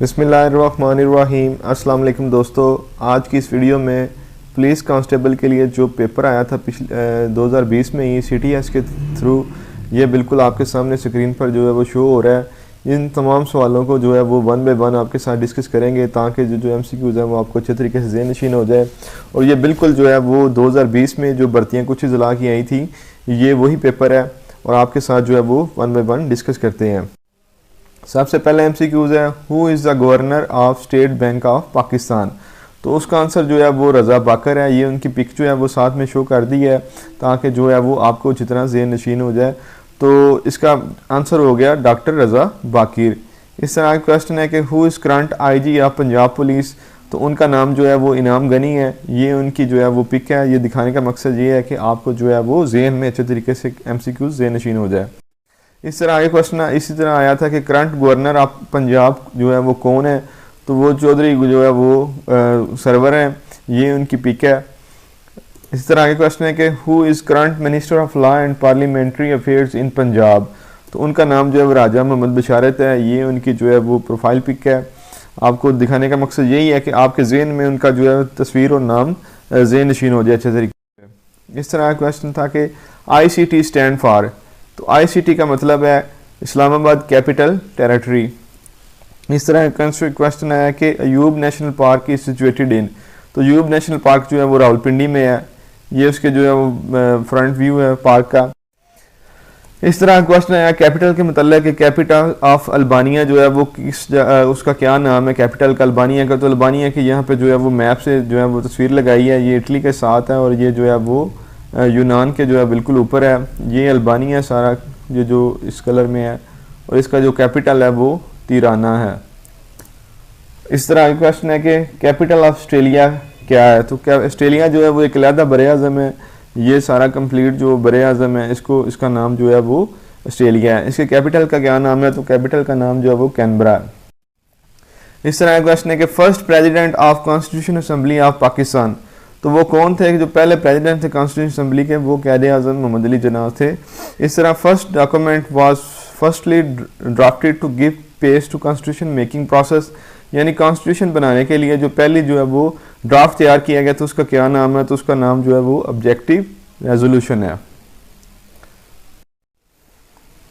बिस्मिल्लाहिर्रहमानिर्रहीम। अस्सलाम वालेकुम दोस्तों, आज की इस वीडियो में पुलिस कांस्टेबल के लिए जो पेपर आया था पिछले 2020 में ही CTS के थ्रू, ये बिल्कुल आपके सामने स्क्रीन पर जो है वो शो हो रहा है। इन तमाम सवालों को जो है वो वन बाय वन आपके साथ डिस्कस करेंगे ताकि जो MCQs हैं वो आपको अच्छे तरीके से ज़हन नशीन हो जाए। और ये बिल्कुल जो है वो 2020 में जो भर्तियाँ कुछ ज़िला की आई थी, ये वही पेपर है और आपके साथ जो है वो वन बाय वन डिस्कस करते हैं। सबसे पहले MCQs है, who is the governor of state bank of Pakistan. तो उसका आंसर जो है वो रज़ा बाकर है। ये उनकी पिक जो है वो साथ में शो कर दी है ताकि जो है वो आपको जितना ज़हन नशीन हो जाए। तो इसका आंसर हो गया डॉक्टर रज़ा बाकिर। इस तरह का क्वेश्चन है कि who is current IG of Punjab police. तो उनका नाम जो है वो इनाम गनी है। ये उनकी जो है वो पिक है। ये दिखाने का मकसद ये है कि आपको जो है वो ज़हन में अच्छे तरीके से MCQs ज़हन नशीन हो जाए। इस तरह आगे क्वेश्चन इसी तरह आया था कि करंट गवर्नर ऑफ पंजाब जो है वो कौन है। तो वो चौधरी जो है वो सरवर है। ये उनकी पिक है। इस तरह आगे क्वेश्चन है कि who is current minister of law and parliamentary affairs in Punjab. तो उनका नाम जो है वो राजा मोहम्मद बशारत है। ये उनकी जो है वो प्रोफाइल पिक है। आपको दिखाने का मकसद यही है कि आपके ज़हन में उनका जो है तस्वीर और नाम ज़हन नशीन हो जाए अच्छे तरीके से। इस तरह क्वेश्चन था कि ICT स्टैंड फॉर। तो ICT का मतलब है इस्लामाबाद कैपिटल टेरिटरी। इस तरह क्वेश्चन आया कि Ayub national park is situated in. तो अयूब नेशनल पार्क जो है वो रावलपिंडी में है। ये उसके जो है वो फ्रंट व्यू है पार्क का। इस तरह क्वेश्चन आया कैपिटल के मतलब कि कैपिटल ऑफ अल्बानिया जो है वो किस उसका क्या नाम है कैपिटल का अल्बानिया का। तो अल्बानिया की यहाँ पे जो है वो मैप से जो है वो तस्वीर लगाई है। ये इटली के साथ है और ये जो है वो यूनान के जो है बिल्कुल ऊपर है। ये अल्बानिया सारा ये जो इस कलर में है और इसका जो कैपिटल है वो तिराना है। इस तरह क्वेश्चन है कि कैपिटल ऑफ ऑस्ट्रेलिया क्या है। तो क्या ऑस्ट्रेलिया जो है वो एक अलहदा बर-ए-आज़म है। ये सारा कंप्लीट जो बर-ए-आज़म है इसका नाम जो है वो ऑस्ट्रेलिया है। इसके कैपिटल का क्या नाम है। तो कैपिटल का नाम जो है वो कैनबरा है। इस तरह क्वेश्चन है कि first president of constitution assembly of Pakistan. तो वो कौन थे जो पहले प्रेसिडेंट थे कॉन्स्टिट्यूशन असेंबली के। वो क़ायद-ए-आज़म मोहम्मद अली जिन्ना थे। इस तरह first document was firstly drafted to give pace to constitution making process. यानी कॉन्स्टिट्यूशन बनाने के लिए जो पहली जो है वो ड्राफ्ट तैयार किया गया तो उसका क्या नाम है। तो उसका नाम जो है वो ऑब्जेक्टिव रेजोल्यूशन है।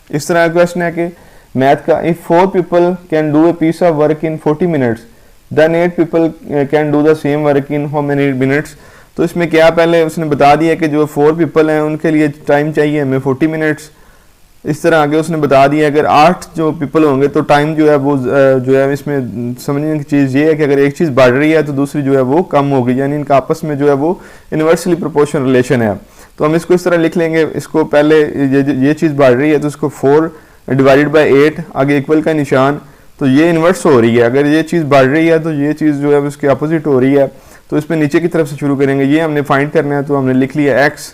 इस तरह क्वेश्चन है कि मैथ का, if 4 people can do a piece of work in 40 minutes then 8 people can do the same work in how many minutes. तो इसमें क्या पहले उसने बता दिया कि जो 4 पीपल हैं उनके लिए टाइम चाहिए हमें 40 मिनट्स। इस तरह आगे उसने बता दिया अगर 8 जो पीपल होंगे तो टाइम जो है वो जो है इसमें समझने की चीज़ ये है कि अगर एक चीज़ बढ़ रही है तो दूसरी जो है वो कम होगी। यानी इनका आपस में जो है वो इन्वर्सली प्रोपोर्शनल रिलेशन है। तो हम इसको इस तरह लिख लेंगे। इसको पहले ये चीज़ बढ़ रही है तो इसको 4 डिवाइडेड बाई 8 आगे इक्वल का निशान। तो ये इन्वर्स हो रही है। अगर ये चीज़ बढ़ रही है तो ये चीज़ जो है उसके अपोजिट हो रही है। तो इसमें नीचे की तरफ से शुरू करेंगे। ये हमने फाइंड करना है तो हमने लिख लिया x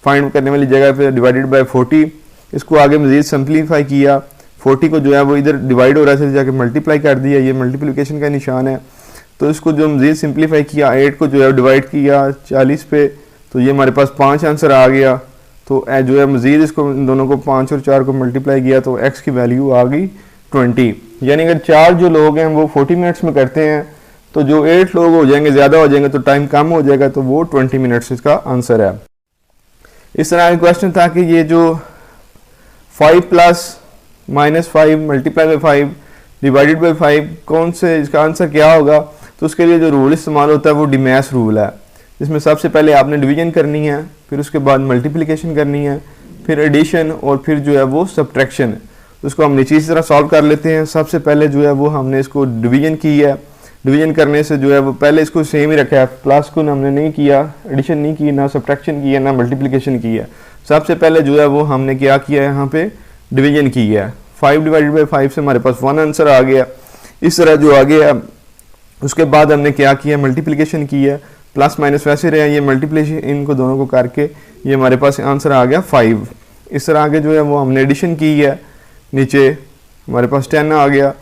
फाइंड करने वाली जगह पे डिवाइडेड बाय 40। इसको आगे मज़ीद सिंप्लीफाई किया। 40 को जो है वो इधर डिवाइड हो रहा है जाके मल्टीप्लाई कर दिया। ये मल्टीप्लिकेशन का निशान है। तो इसको जो मज़ीद सिंप्लीफाई किया 8 को जो है डिवाइड किया 40 पे। तो ये हमारे पास 5 आंसर आ गया। तो जो है मज़ीद इसको इन दोनों को 5 और 4 को मल्टीप्लाई किया तो x की वैल्यू आ गई 20। यानी अगर 4 जो लोग हैं वो 40 मिनट्स में करते हैं तो जो 8 लोग हो जाएंगे ज़्यादा हो जाएंगे तो टाइम कम हो जाएगा। तो वो 20 मिनट्स इसका आंसर है। इस तरह का क्वेश्चन था कि ये जो 5 plus -5 multiply by 5 divided by 5 कौन से इसका आंसर क्या होगा। तो उसके लिए जो रूल इस्तेमाल होता है वो डिमैस रूल है। जिसमें सबसे पहले आपने डिवीजन करनी है, फिर उसके बाद मल्टीप्लिकेशन करनी है, फिर एडिशन और फिर जो है वो सब्ट्रैक्शन। उसको हम नीचे इसी तरह सॉल्व कर लेते हैं। सबसे पहले जो है वो हमने इसको डिवीजन की है। डिवीजन करने से जो है वो पहले इसको सेम ही रखा है। प्लस को हमने नहीं किया, एडिशन नहीं की, ना सब्ट्रैक्शन की है, ना मल्टीप्लिकेशन की है। सबसे पहले जो है वो हमने क्या किया है यहाँ पे डिवीजन की है। 5 डिवाइडेड बाई 5 से हमारे पास 1 आंसर आ गया। इस तरह जो आ गया उसके बाद हमने क्या किया मल्टीप्लिकेशन की है। प्लस माइनस वैसे रहे, ये मल्टीप्लिकेशन इनको दोनों को करके ये हमारे पास आंसर आ गया 5। इस तरह आगे जो है वो हमने एडिशन की है। नीचे हमारे पास 10 आ गया।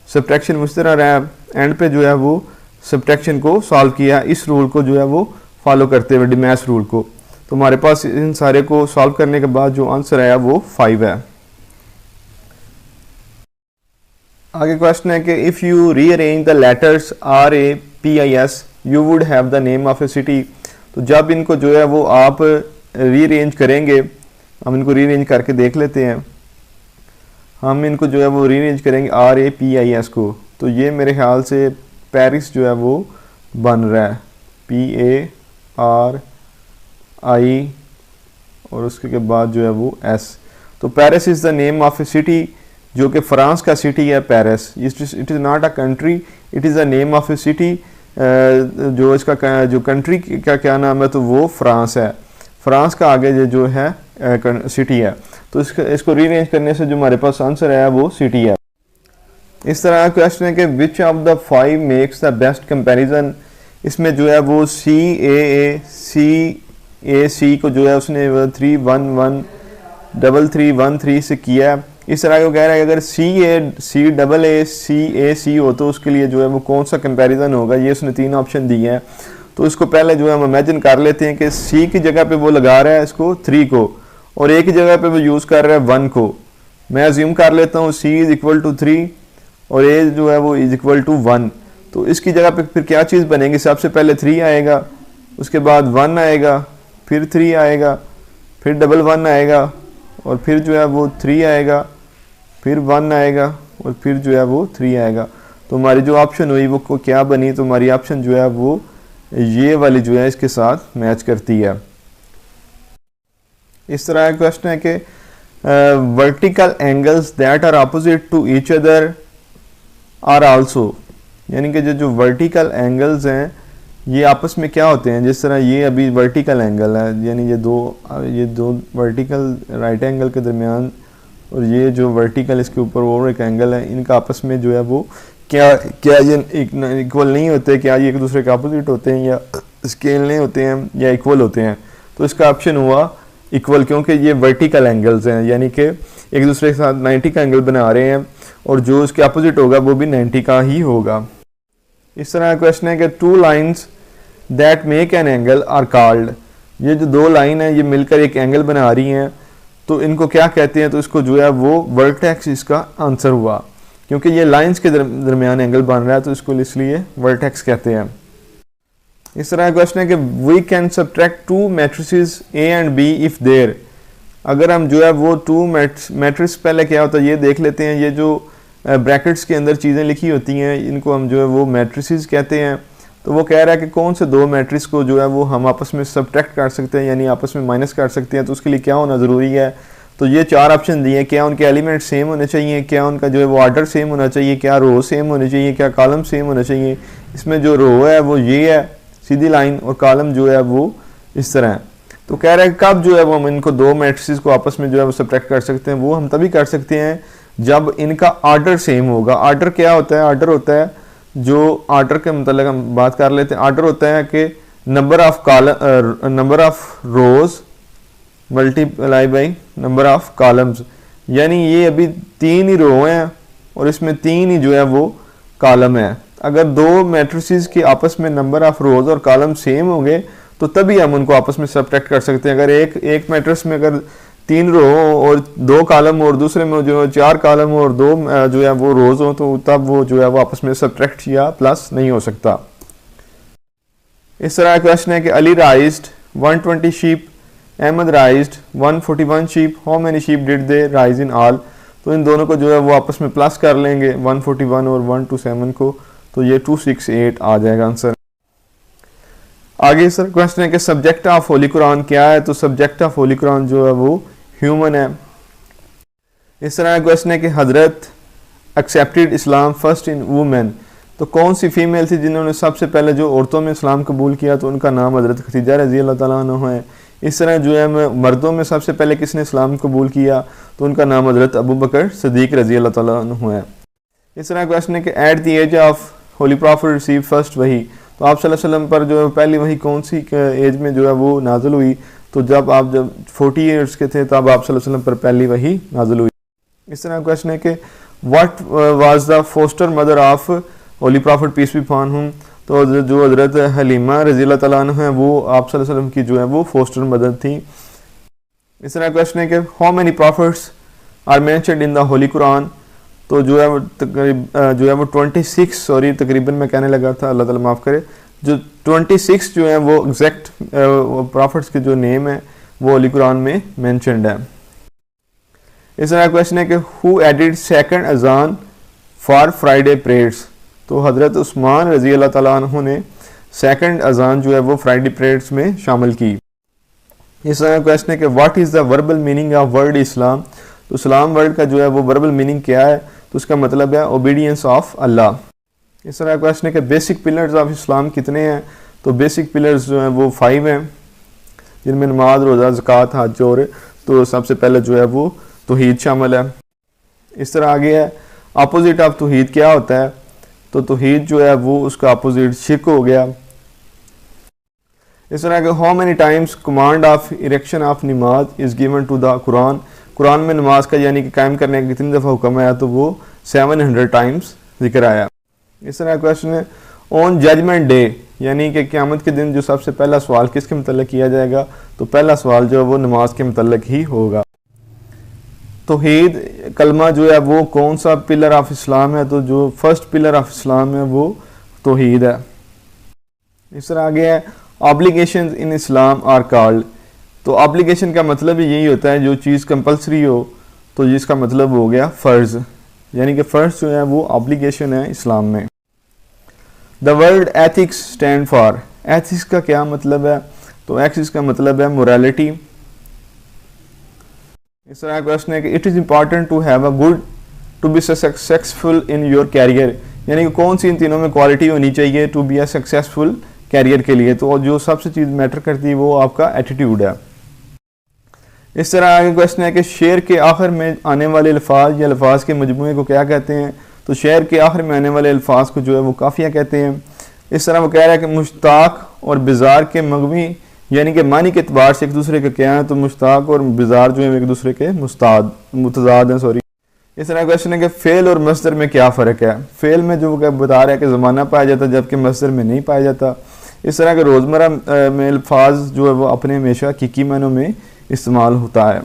सब्ट्रैक्शन उस तरह रहा। एंड पे जो है वो सब्ट्रैक्शन को सॉल्व किया इस रूल को जो है वो फॉलो करते हुए डिमैस रूल को। तो हमारे पास इन सारे को सॉल्व करने के बाद जो आंसर आया वो 5 है। आगे क्वेश्चन है कि if you rearrange the letters RAPIS you would have the name of A city. तो जब इनको जो है वो आप रीअरेंज करेंगे, हम इनको रीअरेंज करके देख लेते हैं। हम इनको जो है वो रीअरेंज करेंगे RAPIS को, तो ये मेरे ख्याल से पेरिस जो है वो बन रहा है, PARI और उसके बाद जो है वो S। तो Paris is the name of A city, जो कि फ्रांस का सिटी है Paris. It is not a country, it is the name of A city. जो इसका जो कंट्री का क्या नाम है, तो वो फ्रांस है। फ्रांस का आगे ये जो है सिटी है। तो इसको रीअरेंज करने से जो हमारे पास आंसर है वो सिटी है। इस तरह क्वेश्चन है कि which of the 5 makes the best comparison. इसमें जो है वो CAC को जो है उसने 3113313 से किया है। इस तरह को कह रहा है कि अगर CAACAC हो तो उसके लिए जो है वो कौन सा कंपैरिजन होगा। ये उसने 3 ऑप्शन दिए हैं। तो इसको पहले जो है हम इमेजिन कर लेते हैं कि C की जगह पे वो लगा रहा है इसको 3 को, और A की जगह पे वो यूज़ कर रहा है 1 को। मैं अज्यूम कर लेता हूँ C इज़ इक्वल टू 3 और A जो है वो इज़ इक्वल टू 1। तो इसकी जगह पे फिर क्या चीज़ बनेगी, सबसे पहले 3 आएगा, उसके बाद 1 आएगा, फिर 3 आएगा, फिर डबल 1 आएगा, और फिर जो है वो 3 आएगा, फिर 1 आएगा, और फिर जो है वो 3 आएगा। तो हमारी जो ऑप्शन हुई वो क्या बनी, तो हमारी ऑप्शन जो है वो ये वाली जो है इसके साथ मैच करती है। इस तरह का क्वेश्चन है कि vertical angles that are opposite to each other are also, यानी कि जो वर्टिकल एंगल्स हैं ये आपस में क्या होते हैं। जिस तरह ये अभी वर्टिकल एंगल है, यानी ये दो वर्टिकल राइट एंगल के दरमियान, और ये जो वर्टिकल इसके ऊपर और एक एंगल है, इनका आपस में जो है वो क्या ये इक्वल नहीं होते, क्या ये एक दूसरे के अपोजिट होते हैं, या स्केल नहीं होते हैं, या इक्वल होते हैं। तो इसका ऑप्शन हुआ इक्वल, क्योंकि ये वर्टिकल एंगल्स हैं, यानी कि एक दूसरे के साथ 90 का एंगल बना रहे हैं, और जो इसके अपोजिट होगा वो भी 90 का ही होगा। इस तरह का क्वेश्चन है कि 2 lines that make an angle are called. ये जो 2 लाइन है ये मिलकर एक एंगल बना रही हैं, तो इनको क्या कहते हैं। तो इसको जो है वो वर्टेक्स इसका आंसर हुआ, क्योंकि ये लाइंस के दरमियान एंगल बन रहा है, तो इसको इसलिए वर्टेक्स कहते हैं। इस तरह का क्वेश्चन है कि we can subtract 2 matrices A and B if there. अगर हम जो है वो 2 मैट्रिक्स, पहले क्या होता है ये देख लेते हैं। ये जो ब्रैकेट्स के अंदर चीज़ें लिखी होती हैं इनको हम जो है वो मैट्रिसेस कहते हैं। तो वो कह रहा है कि कौन से 2 मैट्रिक्स को जो है वो हम आपस में सब्ट्रैक्ट कर सकते हैं, यानी आपस में माइनस कर सकते हैं। तो उसके लिए क्या होना ज़रूरी है। तो ये 4 ऑप्शन दिए, क्या उनके एलिमेंट सेम होने चाहिए, क्या उनका जो है वो ऑर्डर सेम होना चाहिए, क्या रो सेम होने चाहिए, क्या कॉलम सेम होना चाहिए। इसमें जो रो है वो ये है सीधी लाइन, और कॉलम जो है वो इस तरह है। तो कह रहा है कब जो है वो हम इनको 2 मैट्रिसेस को आपस में जो है वो सब्ट्रैक्ट कर सकते हैं। वो हम तभी कर सकते हैं जब इनका ऑर्डर सेम होगा। ऑर्डर क्या होता है, ऑर्डर होता है, जो ऑर्डर के मतलब हम बात कर लेते हैं। ऑर्डर होता है कि number of rose multiply by number of columns, यानी ये अभी 3 ही रो हैं और इसमें 3 ही जो है वो कॉलम है। अगर 2 मैट्रिसेस के आपस में नंबर ऑफ रोज और कॉलम सेम होंगे तो तभी हम उनको आपस में सब्ट्रैक्ट कर सकते हैं। अगर एक मैट्रिक्स में अगर 3 रो और 2 कॉलम और दूसरे में जो 4 कॉलम और 2 जो है वो रोज हो, तो तब वो जो है वो आपस में सब्ट्रैक्ट या प्लस नहीं हो सकता। इस तरह का क्वेश्चन है कि Ali raised 120 sheep, Ahmed raised 141 sheep, how many sheep did they raise in all. तो इन दोनों को जो है वो आपस में प्लस कर लेंगे 141 और 127 को, तो ये 268 आ जाएगा आंसर। आगे सर क्वेश्चन है कि सब्जेक्ट ऑफ होली कुरान क्या है। तो सब्जेक्ट ऑफ होली कुरान जो है वो ह्यूमन है। इस तरह का क्वेश्चन है कि हजरत accepted Islam first in women. तो कौन सी फीमेल थी जिन्होंने सबसे पहले जो औरतों में इस्लाम कबूल किया, तो उनका नाम हजरत खदीजा रज़ी अल्लाह ताला अन्हा है। इस तरह जो है मर्दों में सबसे पहले किसने इस्लाम कबूल किया, तो उनका नाम हजरत अबू बकर सिद्दीक रज़ी अल्लाह ताला अन्हु है। इस तरह क्वेश्चन है कि at the age of holy prophet receive first वही। तो आप सल्लल्लाहु अलैहि वसल्लम पर जो है पहली वही कौन सी एज में जो है वो नाजिल हुई। तो जब 40 ईयर्स के थे तब आप सल्लल्लाहु अलैहि वसल्लम पर पहली वही नाजिल हुई। इस तरह क्वेश्चन है कि what was the foster mother of holy prophet peace be upon him. तो जो हजरत हलीमा रज़ी अल्लाह ताला अन्हा है वो आप सल्लल्लाहु अलैहि वसल्लम की जो है वो फोस्टर मदर थी। इस तरह क्वेश्चन है कि how many prophets are mentioned in the holy Quran. तो जो है वो जो है वो 26 सॉरी तकरीबन मैं कहने लगा था, अल्लाह ताला माफ़ करे, जो 26 जो है वो एग्जैक्ट प्रॉफिट्स के जो नेम है वो अली कुरान में मेंशन्ड है। इस तरह क्वेश्चन है कि हु एडिड सेकंड अजान फॉर फ्राइडे प्रेयर्स, तो हज़रत उस्मान रज़ी अल्लाह ताला अन्हु ने सेकंड अजान जो है वो फ्राइडे प्रेयर्स में शामिल की। इस तरह क्वेश्चन है कि what is the verbal meaning of word Islam, तो इस्लाम वर्ड का जो है वो वर्बल मीनिंग क्या है, तो उसका मतलब है ओबीडियंस ऑफ अल्लाह। इस तरह क्वेश्चन है कि बेसिक पिलर्स ऑफ इस्लाम कितने हैं, तो बेसिक पिलर्स जो हैं वो 5 हैं, जिनमें नमाज, रोज़ा, ज़कात, हज और तो सबसे पहले जो है वो तौहीद शामिल है। इस तरह आगे है अपोजिट ऑफ तौहीद क्या होता है, तो तौहीद जो है वो उसका अपोजिट शिर्क हो गया। इस तरह के how many times command of erection of namaz is given to the Quran, Quran में नमाज का यानी कि कायम करने का कितनी दफ़ा हुक्म आया, तो वो 700 टाइम्स जिक्र आया। इस तरह क्वेश्चन है ऑन जजमेंट डे, यानी कि क़यामत के दिन जो सबसे पहला सवाल किसके मतलब किया जाएगा, तो पहला सवाल जो है वो नमाज के मतलब ही होगा। तौहीद कलमा जो है वो कौन सा पिलर ऑफ इस्लाम है, तो जो फर्स्ट पिलर ऑफ इस्लाम है वो तौहीद है। इस तरह आगे है obligation in Islam are called, तो ऑब्लिगेशन का मतलब यही होता है जो चीज़ कंपलसरी हो, तो जिसका मतलब हो गया फ़र्ज़, यानी कि फ़र्ज़ जो है वो ऑब्लिगेशन है इस्लाम में। The word ethics stand for, ethics का क्या मतलब है, तो एथिक्स का मतलब है मोरालिटी। इस तरह क्वेश्चन है कि it is important to have a good to be successful in your career, यानी कि कौन सी इन तीनों में क्वालिटी होनी चाहिए to be a successful career के लिए, तो जो सबसे चीज़ मैटर करती है वो आपका एटीट्यूड है। इस तरह आगे क्वेश्चन है कि शेर के आखिर में आने वाले अल्फाज या अल्फाज के मजमूए को क्या कहते हैं, तो शेर के आखिर में आने वाले अल्फाज को जो है वो काफ़िया कहते हैं। इस तरह वो कह रहा है कि मुश्ताक और बिजार के मगवी यानी कि मानी के एतबार से एक दूसरे का क्या है, तो मुश्ताक और बिजार जो है एक दूसरे के मुतजाद हैं सॉरी। इस तरह क्वेश्चन है कि फ़ेल और मस्दर में क्या फ़र्क है, फ़ेल में जो बता रहा है कि ज़माना पाया जाता है जबकि मस्दर में नहीं पाया जाता। इस तरह के रोज़मर्रा में अल्फाज जो है वो अपने हमेशा हकीकी मानों में इस्तेमाल होता है।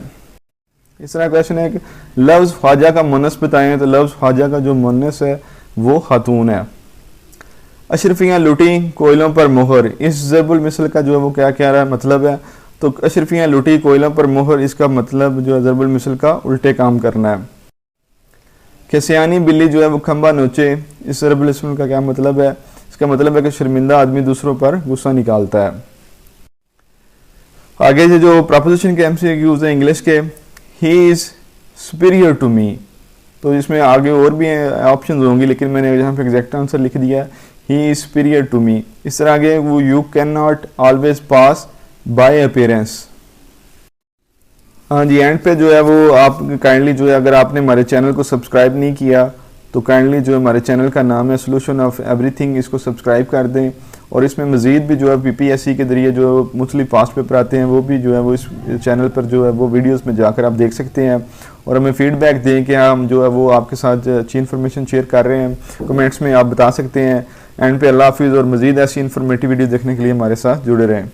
इस तरह क्वेश्चन है कि लफ्ज़ ख्वाजा का मुन्नस बताएं, तो लफ्ज़ ख्वाजा का जो मुन्नस है वो खातून है। अशरफियाँ लुटी कोयलों पर मोहर, इस ज़रबुल मिसल का जो है वो क्या कह रहा है मतलब है, तो अशरफियाँ लुटी कोयलों पर मोहर, इसका मतलब जो है ज़रबुल मिसल का उल्टे काम करना है। कि सियानी बिल्ली जो है वो खंबा नोचे, इस ज़रबुल मिसल का क्या मतलब है, इसका मतलब है कि शर्मिंदा आदमी दूसरों पर गुस्सा निकालता है। आगे से जो प्रपोजिशन के एमसीक्यूज़ हैं इंग्लिश के, he is superior to me, तो इसमें आगे और भी ऑप्शंस होंगी लेकिन मैंने यहाँ पे एग्जैक्ट आंसर लिख दिया है, he is superior to me. इस तरह आगे वो you can not always pass by appearance. हाँ जी, एंड पे जो है वो आप काइंडली जो है अगर आपने हमारे चैनल को सब्सक्राइब नहीं किया तो काइंडली जो हमारे चैनल का नाम है सोल्यूशन ऑफ एवरीथिंग, इसको सब्सक्राइब कर दें। और इसमें मज़ीद भी जो है पीपीएससी के ज़रिए जो मुख्तलिफ पास्ट पेपर आते हैं वो भी जो है वो इस चैनल पर जो है वो वीडियोस में जाकर आप देख सकते हैं और हमें फीडबैक दें कि हम जो है वो आपके साथ अच्छी इन्फॉर्मेशन शेयर कर रहे हैं। कमेंट्स में आप बता सकते हैं। एंड पे अल्लाह हाफिज़ और मज़ीद ऐसी इन्फॉर्मेटिव वीडियो देखने के लिए हमारे साथ जुड़े रहें।